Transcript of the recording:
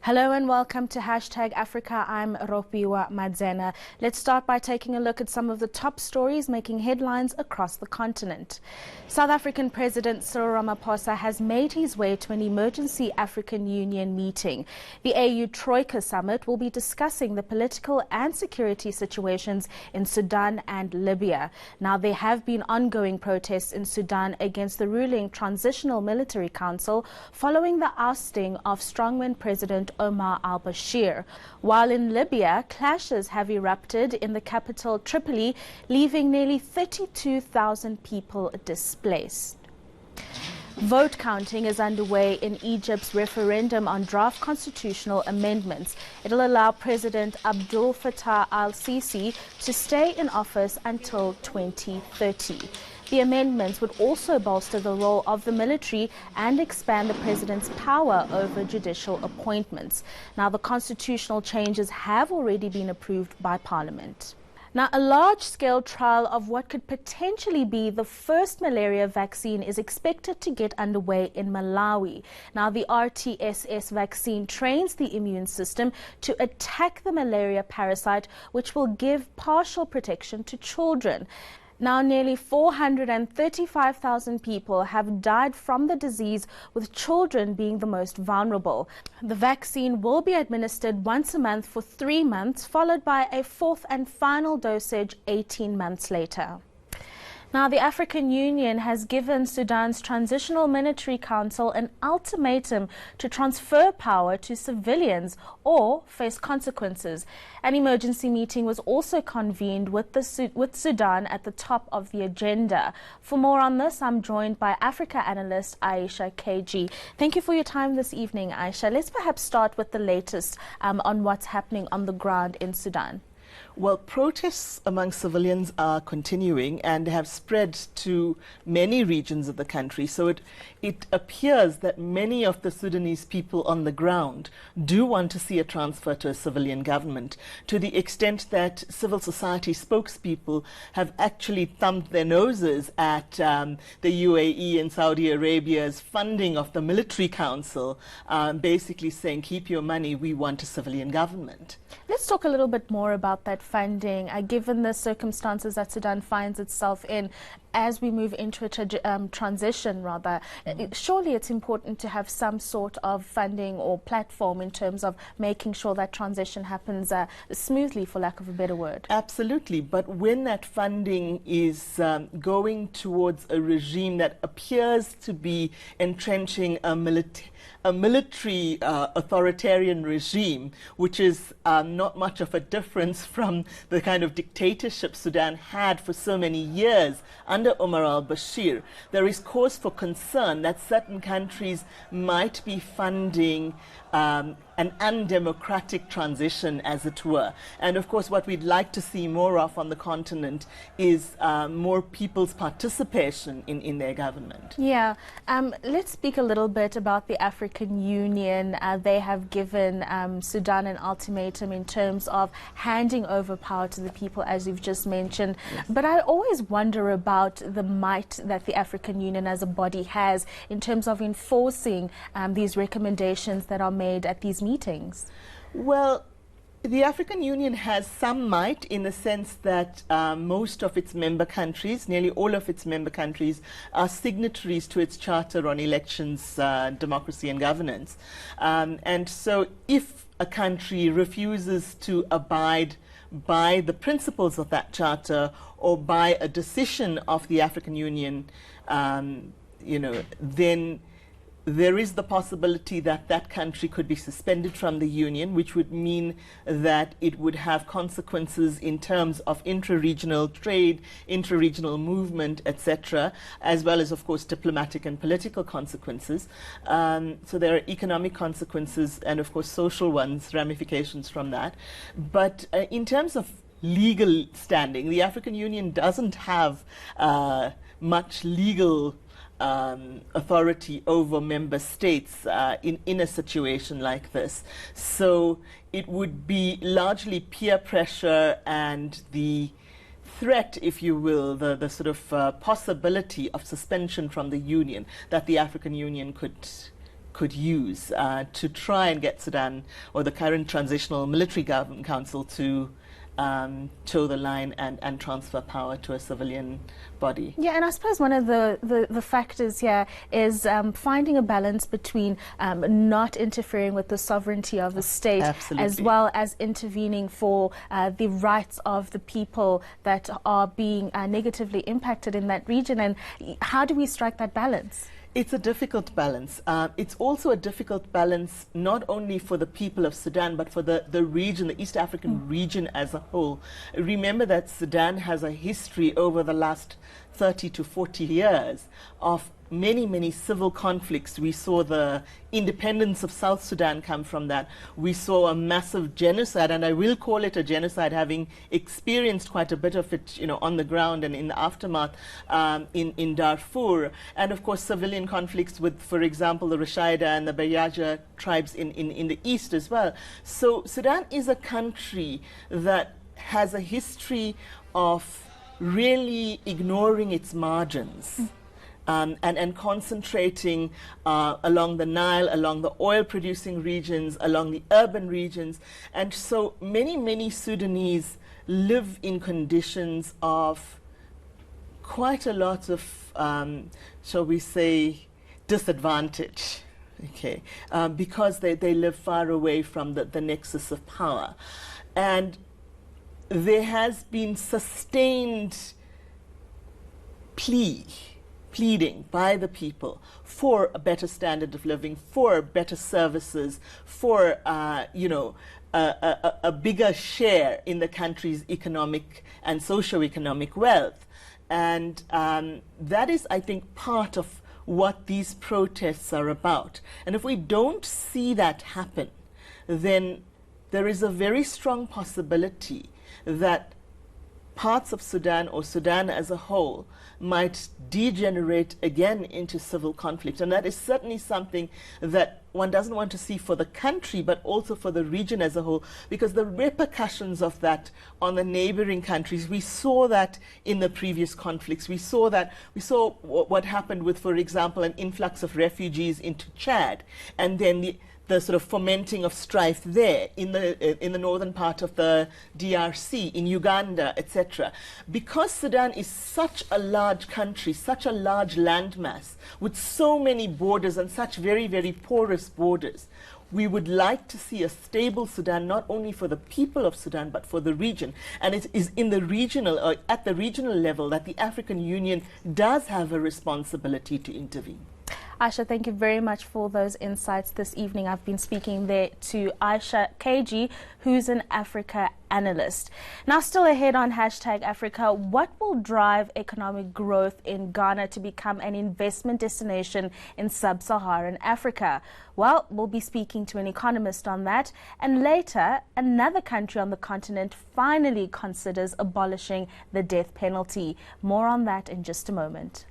Hello and welcome to Hashtag Africa. I'm Ropiwa Madzena. Let's start by taking a look at some of the top stories making headlines across the continent. South African President Cyril Ramaphosa has made his way to an emergency African Union meeting. The AU Troika Summit will be discussing the political and security situations in Sudan and Libya. Now, there have been ongoing protests in Sudan against the ruling Transitional Military Council following the ousting of strongman President Omar al-Bashir. While in Libya, clashes have erupted in the capital Tripoli, leaving nearly 32,000 people displaced. Vote counting is underway in Egypt's referendum on draft constitutional amendments. It'll allow President Abdel Fattah al-Sisi to stay in office until 2030. The amendments would also bolster the role of the military and expand the president's power over judicial appointments. Now, the constitutional changes have already been approved by Parliament. Now, a large-scale trial of what could potentially be the first malaria vaccine is expected to get underway in Malawi. Now, the RTSS vaccine trains the immune system to attack the malaria parasite, which will give partial protection to children. Now, nearly 435,000 people have died from the disease, with children being the most vulnerable. The vaccine will be administered once a month for 3 months, followed by a fourth and final dosage 18 months later. Now, the African Union has given Sudan's Transitional Military Council an ultimatum to transfer power to civilians or face consequences. An emergency meeting was also convened with Sudan at the top of the agenda. For more on this, I'm joined by Africa analyst Aisha KG. Thank you for your time this evening, Aisha. Let's perhaps start with the latest on what's happening on the ground in Sudan. Well, protests among civilians are continuing and have spread to many regions of the country. So it appears that many of the Sudanese people on the ground do want to see a transfer to a civilian government, to the extent that civil society spokespeople have actually thumped their noses at the UAE and Saudi Arabia's funding of the military council, basically saying, keep your money, we want a civilian government. Let's talk a little bit more about that funding, given the circumstances that Sudan finds itself in as we move into a transition, rather. Surely it's important to have some sort of funding or platform in terms of making sure that transition happens smoothly, for lack of a better word. Absolutely, but when that funding is going towards a regime that appears to be entrenching a military authoritarian regime, which is not much of a difference from the kind of dictatorship Sudan had for so many years under Omar al-Bashir, there is cause for concern that certain countries might be funding an undemocratic transition, as it were. And of course, what we'd like to see more of on the continent is more people's participation in their government. Yeah. Let's speak a little bit about the African Union. They have given Sudan an ultimatum in terms of handing over power to the people, as you've just mentioned. Yes. But I always wonder about the might that the African Union as a body has in terms of enforcing these recommendations that are made at these meetings. Well, the African Union has some might in the sense that most of its member countries, nearly all of its member countries, are signatories to its Charter on Elections, Democracy and Governance. And so if a country refuses to abide by the principles of that charter or by a decision of the African Union, then there is the possibility that that country could be suspended from the Union, which would mean that it would have consequences in terms of intra-regional trade, intra-regional movement, etc., as well as, of course, diplomatic and political consequences. So there are economic consequences and, of course, social ones, ramifications from that. But in terms of legal standing, the African Union doesn't have much legal authority over member states in a situation like this. So it would be largely peer pressure and the threat, if you will, the sort of possibility of suspension from the Union that the African Union could could use to try and get Sudan or the current transitional military government council to toe the line and transfer power to a civilian body. Yeah, and I suppose one of the factors here is finding a balance between not interfering with the sovereignty of the state, Absolutely. as well as intervening for the rights of the people that are being negatively impacted in that region. And how do we strike that balance? It's a difficult balance. It's also a difficult balance not only for the people of Sudan, but for the region, the East African region as a whole. Remember that Sudan has a history over the last 30 to 40 years of many civil conflicts. We saw the independence of South Sudan come from that. We saw a massive genocide, and I will call it a genocide, having experienced quite a bit of it, on the ground and in the aftermath in Darfur. And of course, civilian conflicts with, for example, the Rashaida and the Bayaja tribes in the east as well. So Sudan is a country that has a history of really ignoring its margins. And concentrating along the Nile, along the oil-producing regions, along the urban regions. And so many Sudanese live in conditions of quite a lot of, shall we say, disadvantage, okay, because they live far away from the nexus of power. And there has been sustained pleading by the people for a better standard of living, for better services, for a bigger share in the country's economic and socio-economic wealth. And that is, I think, part of what these protests are about. And if we don't see that happen, then there is a very strong possibility that parts of Sudan, or Sudan as a whole, might degenerate again into civil conflict. And that is certainly something that one doesn't want to see for the country, but also for the region as a whole, because the repercussions of that on the neighboring countries, we saw that in the previous conflicts. We saw what happened with, for example, an influx of refugees into Chad, and then the sort of fomenting of strife there in the northern part of the DRC, in Uganda, etc. Because Sudan is such a large country, such a large landmass, with so many borders and such very porous borders, we would like to see a stable Sudan, not only for the people of Sudan, but for the region. And it is in the regional, or at the regional level, that the African Union does have a responsibility to intervene. Aisha, thank you very much for those insights this evening. I've been speaking there to Aisha KG, who's an Africa analyst. Now, still ahead on #Africa, what will drive economic growth in Ghana to become an investment destination in sub-Saharan Africa? Well, we'll be speaking to an economist on that. And later, another country on the continent finally considers abolishing the death penalty. More on that in just a moment.